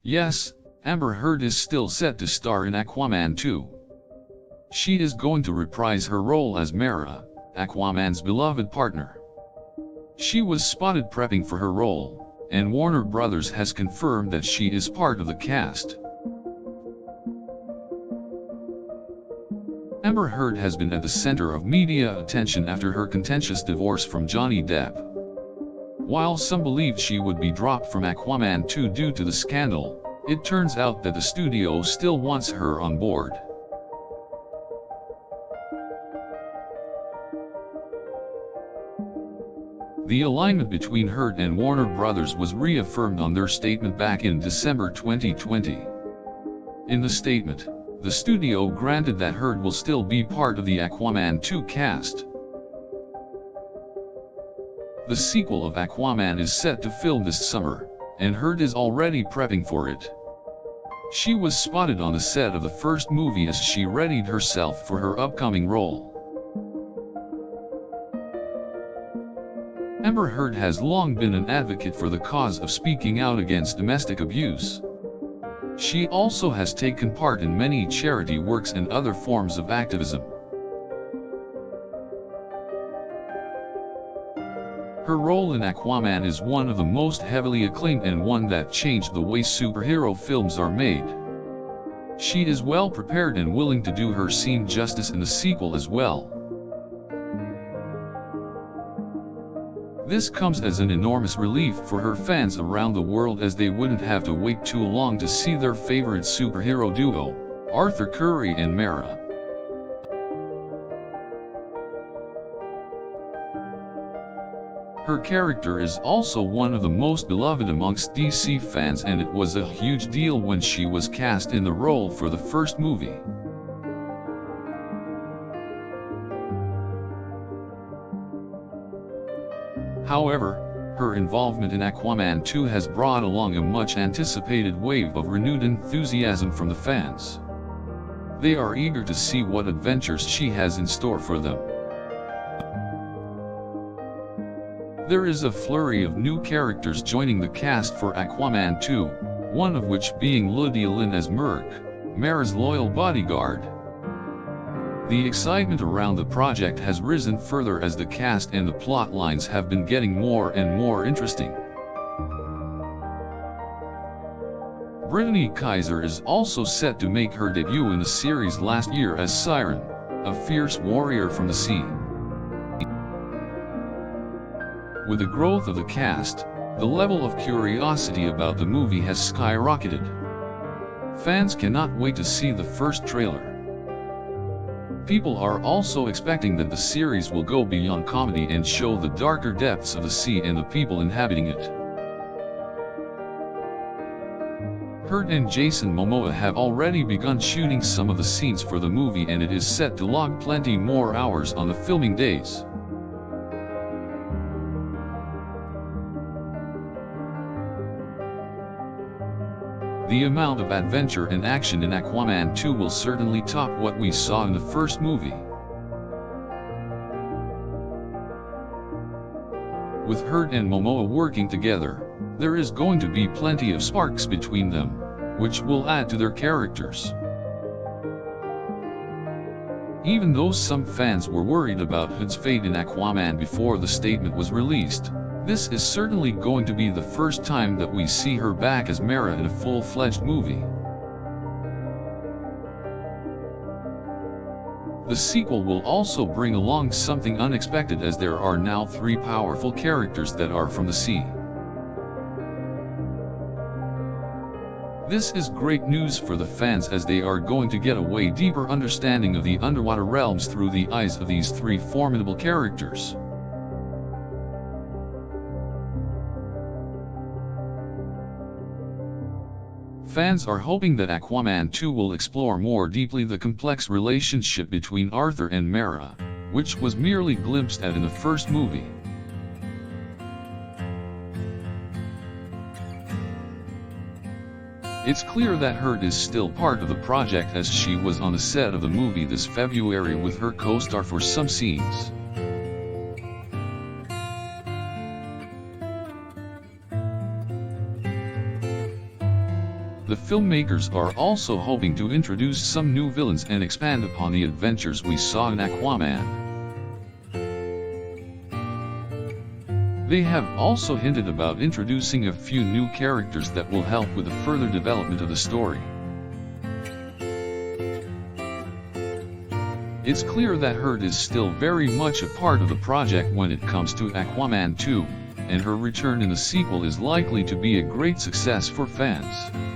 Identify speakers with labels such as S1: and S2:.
S1: Yes, Amber Heard is still set to star in Aquaman 2. She is going to reprise her role as Mera, Aquaman's beloved partner. She was spotted prepping for her role, and Warner Bros. Has confirmed that she is part of the cast. Amber Heard has been at the center of media attention after her contentious divorce from Johnny Depp. While some believed she would be dropped from Aquaman 2 due to the scandal, it turns out that the studio still wants her on board. The alignment between Heard and Warner Bros. Was reaffirmed on their statement back in December 2020. In the statement, the studio granted that Heard will still be part of the Aquaman 2 cast. The sequel of Aquaman is set to film this summer, and Heard is already prepping for it. She was spotted on the set of the first movie as she readied herself for her upcoming role. Amber Heard has long been an advocate for the cause of speaking out against domestic abuse. She also has taken part in many charity works and other forms of activism. Her role in Aquaman is one of the most heavily acclaimed and one that changed the way superhero films are made. She is well prepared and willing to do her scene justice in the sequel as well. This comes as an enormous relief for her fans around the world, as they wouldn't have to wait too long to see their favorite superhero duo, Arthur Curry and Mera. Her character is also one of the most beloved amongst DC fans, and it was a huge deal when she was cast in the role for the first movie. However, her involvement in Aquaman 2 has brought along a much-anticipated wave of renewed enthusiasm from the fans. They are eager to see what adventures she has in store for them. There is a flurry of new characters joining the cast for Aquaman 2, one of which being Lydia Lynn as Merc, Mera's loyal bodyguard. The excitement around the project has risen further as the cast and the plot lines have been getting more and more interesting. Brittany Kaiser is also set to make her debut in the series last year as Siren, a fierce warrior from the sea. With the growth of the cast, the level of curiosity about the movie has skyrocketed. Fans cannot wait to see the first trailer. People are also expecting that the series will go beyond comedy and show the darker depths of the sea and the people inhabiting it. Heard and Jason Momoa have already begun shooting some of the scenes for the movie, and it is set to log plenty more hours on the filming days. The amount of adventure and action in Aquaman 2 will certainly top what we saw in the first movie. With Heard and Momoa working together, there is going to be plenty of sparks between them, which will add to their characters. Even though some fans were worried about Hood's fate in Aquaman before the statement was released, this is certainly going to be the first time that we see her back as Mera in a full-fledged movie. The sequel will also bring along something unexpected, as there are now 3 powerful characters that are from the sea. This is great news for the fans, as they are going to get a way deeper understanding of the underwater realms through the eyes of these 3 formidable characters. Fans are hoping that Aquaman 2 will explore more deeply the complex relationship between Arthur and Mera, which was merely glimpsed at in the first movie. It's clear that Heard is still part of the project, as she was on the set of the movie this February with her co-star for some scenes. The filmmakers are also hoping to introduce some new villains and expand upon the adventures we saw in Aquaman. They have also hinted about introducing a few new characters that will help with the further development of the story. It's clear that Heard is still very much a part of the project when it comes to Aquaman 2, and her return in the sequel is likely to be a great success for fans.